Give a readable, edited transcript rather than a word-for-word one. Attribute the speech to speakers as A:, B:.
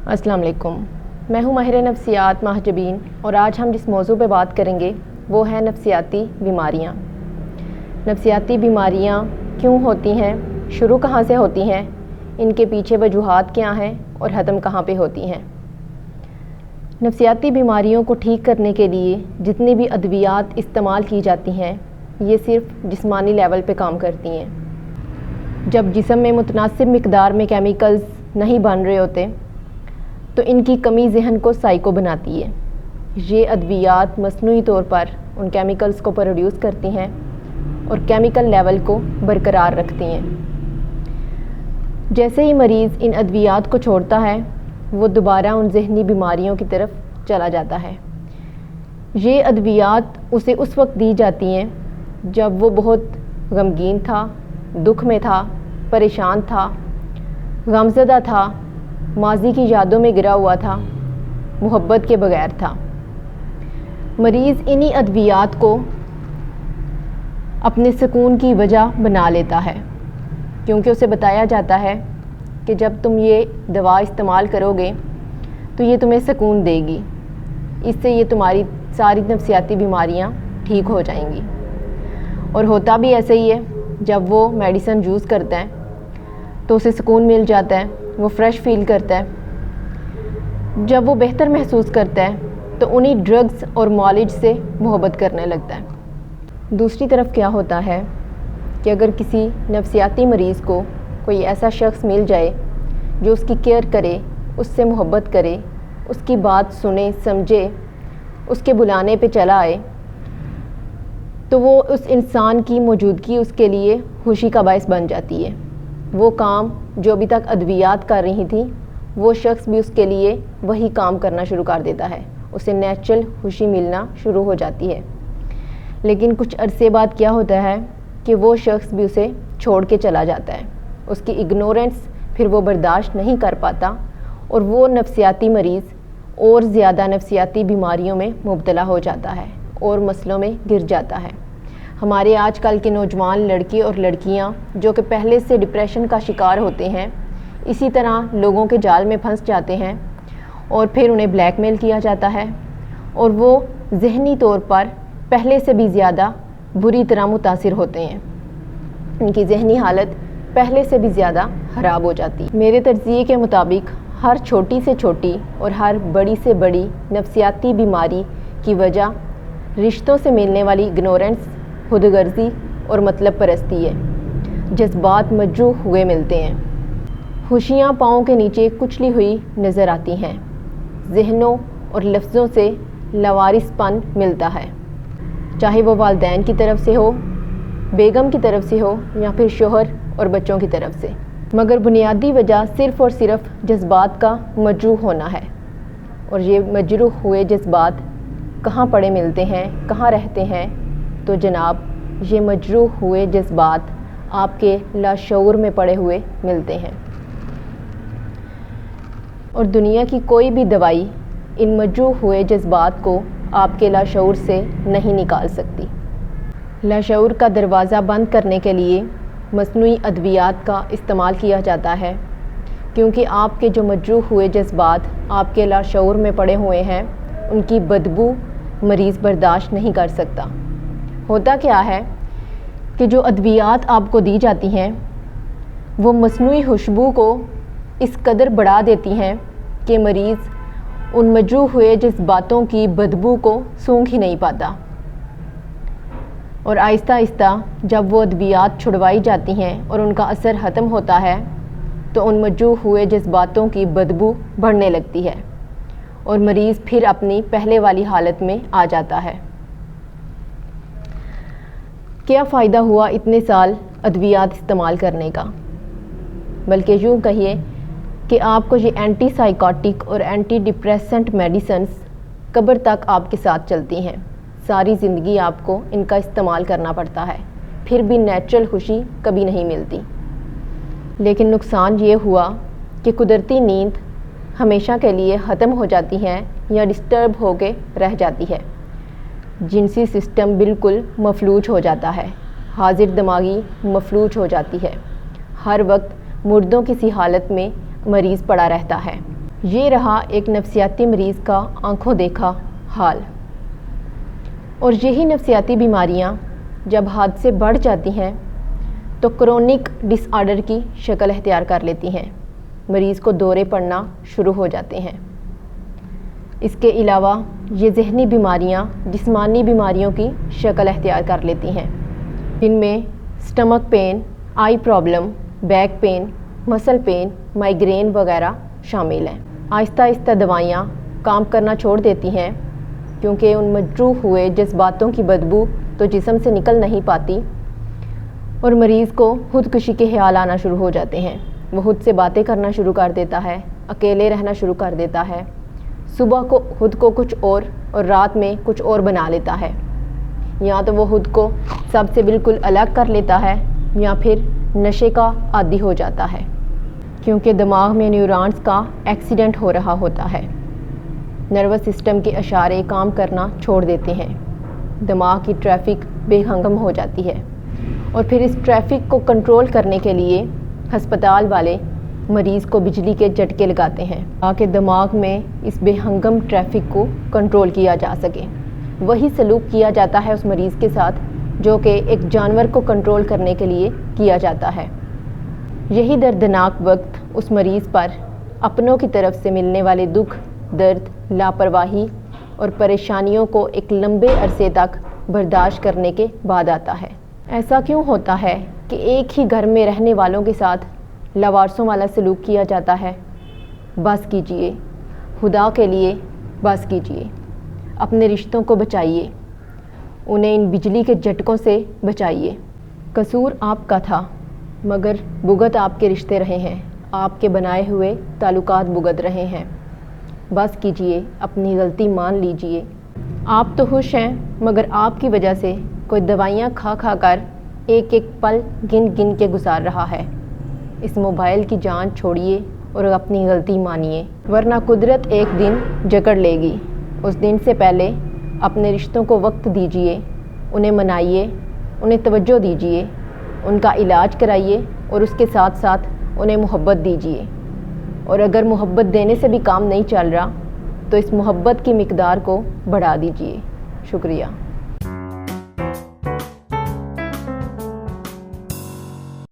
A: السلام علیکم، میں ہوں ماہر نفسیات مہجبین، اور آج ہم جس موضوع پہ بات کریں گے وہ ہے نفسیاتی بیماریاں۔ نفسیاتی بیماریاں کیوں ہوتی ہیں، شروع کہاں سے ہوتی ہیں، ان کے پیچھے وجوہات کیا ہیں اور ختم کہاں پہ ہوتی ہیں۔ نفسیاتی بیماریوں کو ٹھیک کرنے کے لیے جتنی بھی ادویات استعمال کی جاتی ہیں یہ صرف جسمانی لیول پہ کام کرتی ہیں۔ جب جسم میں متناسب مقدار میں کیمیکلز نہیں بن رہے ہوتے تو ان کی کمی ذہن کو سائیکو بناتی ہے۔ یہ ادویات مصنوعی طور پر ان کیمیکلز کو پروڈیوس کرتی ہیں اور کیمیکل لیول کو برقرار رکھتی ہیں۔ جیسے ہی مریض ان ادویات کو چھوڑتا ہے وہ دوبارہ ان ذہنی بیماریوں کی طرف چلا جاتا ہے۔ یہ ادویات اسے اس وقت دی جاتی ہیں جب وہ بہت غمگین تھا، دکھ میں تھا، پریشان تھا، غمزدہ تھا، ماضی کی یادوں میں گرا ہوا تھا، محبت کے بغیر تھا۔ مریض انہی ادویات کو اپنے سکون کی وجہ بنا لیتا ہے، کیونکہ اسے بتایا جاتا ہے کہ جب تم یہ دوا استعمال کرو گے تو یہ تمہیں سکون دے گی، اس سے یہ تمہاری ساری نفسیاتی بیماریاں ٹھیک ہو جائیں گی۔ اور ہوتا بھی ایسے ہی ہے، جب وہ میڈیسن یوز کرتا ہے تو اسے سکون مل جاتا ہے، وہ فریش فیل کرتا ہے۔ جب وہ بہتر محسوس کرتا ہے تو انہی ڈرگز اور معالج سے محبت کرنے لگتا ہے۔ دوسری طرف کیا ہوتا ہے کہ اگر کسی نفسیاتی مریض کو کوئی ایسا شخص مل جائے جو اس کی کیئر کرے، اس سے محبت کرے، اس کی بات سنے سمجھے، اس کے بلانے پہ چلا آئے، تو وہ اس انسان کی موجودگی اس کے لیے خوشی کا باعث بن جاتی ہے۔ وہ کام جو ابھی تک ادویات کر رہی تھیں وہ شخص بھی اس کے لیے وہی کام کرنا شروع کر دیتا ہے، اسے نیچرل خوشی ملنا شروع ہو جاتی ہے۔ لیکن کچھ عرصے بعد کیا ہوتا ہے کہ وہ شخص بھی اسے چھوڑ کے چلا جاتا ہے، اس کی اگنورنس پھر وہ برداشت نہیں کر پاتا اور وہ نفسیاتی مریض اور زیادہ نفسیاتی بیماریوں میں مبتلا ہو جاتا ہے اور مسئلوں میں گر جاتا ہے۔ ہمارے آج کل کے نوجوان لڑکے اور لڑکیاں جو کہ پہلے سے ڈپریشن کا شکار ہوتے ہیں، اسی طرح لوگوں کے جال میں پھنس جاتے ہیں اور پھر انہیں بلیک میل کیا جاتا ہے اور وہ ذہنی طور پر پہلے سے بھی زیادہ بری طرح متاثر ہوتے ہیں، ان کی ذہنی حالت پہلے سے بھی زیادہ خراب ہو جاتی ہے۔ میرے تجزیے کے مطابق ہر چھوٹی سے چھوٹی اور ہر بڑی سے بڑی نفسیاتی بیماری کی وجہ رشتوں سے ملنے والی اگنورنس، خود غرضی اور مطلب پرستی ہے۔ جذبات مجروح ہوئے ملتے ہیں، خوشیاں پاؤں کے نیچے کچلی ہوئی نظر آتی ہیں، ذہنوں اور لفظوں سے لاوارث پن ملتا ہے، چاہے وہ والدین کی طرف سے ہو، بیگم کی طرف سے ہو یا پھر شوہر اور بچوں کی طرف سے۔ مگر بنیادی وجہ صرف اور صرف جذبات کا مجروح ہونا ہے۔ اور یہ مجروح ہوئے جذبات کہاں پڑے ملتے ہیں، کہاں رہتے ہیں؟ تو جناب یہ مجروح ہوئے جذبات آپ کے لاشعور میں پڑے ہوئے ملتے ہیں، اور دنیا کی کوئی بھی دوائی ان مجروح ہوئے جذبات کو آپ کے لاشعور سے نہیں نکال سکتی۔ لاشعور کا دروازہ بند کرنے کے لیے مصنوعی ادویات کا استعمال کیا جاتا ہے، کیونکہ آپ کے جو مجروح ہوئے جذبات آپ کے لاشعور میں پڑے ہوئے ہیں ان کی بدبو مریض برداشت نہیں کر سکتا۔ ہوتا کیا ہے کہ جو ادویات آپ کو دی جاتی ہیں وہ مصنوعی خوشبو کو اس قدر بڑھا دیتی ہیں کہ مریض ان مجروح ہوئے جذباتوں کی بدبو کو سونگھ ہی نہیں پاتا، اور آہستہ آہستہ جب وہ ادویات چھڑوائی جاتی ہیں اور ان کا اثر ختم ہوتا ہے تو ان مجروح ہوئے جذباتوں کی بدبو بڑھنے لگتی ہے اور مریض پھر اپنی پہلے والی حالت میں آ جاتا ہے۔ کیا فائدہ ہوا اتنے سال ادویات استعمال کرنے کا؟ بلکہ یوں کہیے کہ آپ کو یہ اینٹی سائیکوٹک اور اینٹی ڈپریسنٹ میڈیسنز قبر تک آپ کے ساتھ چلتی ہیں، ساری زندگی آپ کو ان کا استعمال کرنا پڑتا ہے، پھر بھی نیچرل خوشی کبھی نہیں ملتی۔ لیکن نقصان یہ ہوا کہ قدرتی نیند ہمیشہ کے لیے ختم ہو جاتی ہے یا ڈسٹرب ہو کے رہ جاتی ہے، جنسی سسٹم بالکل مفلوج ہو جاتا ہے، حاضر دماغی مفلوج ہو جاتی ہے، ہر وقت مردوں کی سی حالت میں مریض پڑا رہتا ہے۔ یہ رہا ایک نفسیاتی مریض کا آنکھوں دیکھا حال۔ اور یہی نفسیاتی بیماریاں جب حد سے بڑھ جاتی ہیں تو کرونک ڈس آرڈر کی شکل اختیار کر لیتی ہیں، مریض کو دورے پڑنا شروع ہو جاتے ہیں۔ اس کے علاوہ یہ ذہنی بیماریاں جسمانی بیماریوں کی شکل اختیار کر لیتی ہیں، جن میں سٹمک پین، آئی پرابلم، بیک پین، مسل پین، مائیگرین وغیرہ شامل ہیں۔ آہستہ آہستہ دوائیاں کام کرنا چھوڑ دیتی ہیں کیونکہ ان مجروح ہوئے جذباتوں کی بدبو تو جسم سے نکل نہیں پاتی اور مریض کو خودکشی کے خیال آنا شروع ہو جاتے ہیں۔ وہ خود سے باتیں کرنا شروع کر دیتا ہے، اکیلے رہنا شروع کر دیتا ہے، صبح کو خود کو کچھ اور رات میں کچھ اور بنا لیتا ہے، یا تو وہ خود کو سب سے بالکل الگ کر لیتا ہے یا پھر نشے کا عادی ہو جاتا ہے کیونکہ دماغ میں نیورونز کا ایکسیڈنٹ ہو رہا ہوتا ہے۔ نروس سسٹم کے اشارے کام کرنا چھوڑ دیتے ہیں، دماغ کی ٹریفک بے ہنگم ہو جاتی ہے، اور پھر اس ٹریفک کو کنٹرول کرنے کے لیے ہسپتال والے مریض کو بجلی کے جھٹکے لگاتے ہیں تاکہ دماغ میں اس بے ہنگم ٹریفک کو کنٹرول کیا جا سکے۔ وہی سلوک کیا جاتا ہے اس مریض کے ساتھ جو کہ ایک جانور کو کنٹرول کرنے کے لیے کیا جاتا ہے۔ یہی دردناک وقت اس مریض پر اپنوں کی طرف سے ملنے والے دکھ، درد، لاپرواہی اور پریشانیوں کو ایک لمبے عرصے تک برداشت کرنے کے بعد آتا ہے۔ ایسا کیوں ہوتا ہے کہ ایک ہی گھر میں رہنے والوں کے ساتھ لاوارثوں والا سلوک کیا جاتا ہے؟ بس کیجئے، خدا کے لیے بس کیجئے، اپنے رشتوں کو بچائیے، انہیں ان بجلی کے جھٹکوں سے بچائیے۔ قصور آپ کا تھا مگر بھگت آپ کے رشتے رہے ہیں، آپ کے بنائے ہوئے تعلقات بھگت رہے ہیں۔ بس کیجئے، اپنی غلطی مان لیجئے۔ آپ تو خوش ہیں مگر آپ کی وجہ سے کوئی دوائیاں کھا کھا کر ایک ایک پل گن گن کے گزار رہا ہے۔ اس موبائل کی جان چھوڑیے اور اپنی غلطی مانیے، ورنہ قدرت ایک دن جکڑ لے گی۔ اس دن سے پہلے اپنے رشتوں کو وقت دیجئے، انہیں منائیے، انہیں توجہ دیجئے، ان کا علاج کرائیے اور اس کے ساتھ ساتھ انہیں محبت دیجئے۔ اور اگر محبت دینے سے بھی کام نہیں چل رہا تو اس محبت کی مقدار کو بڑھا دیجئے۔ شکریہ۔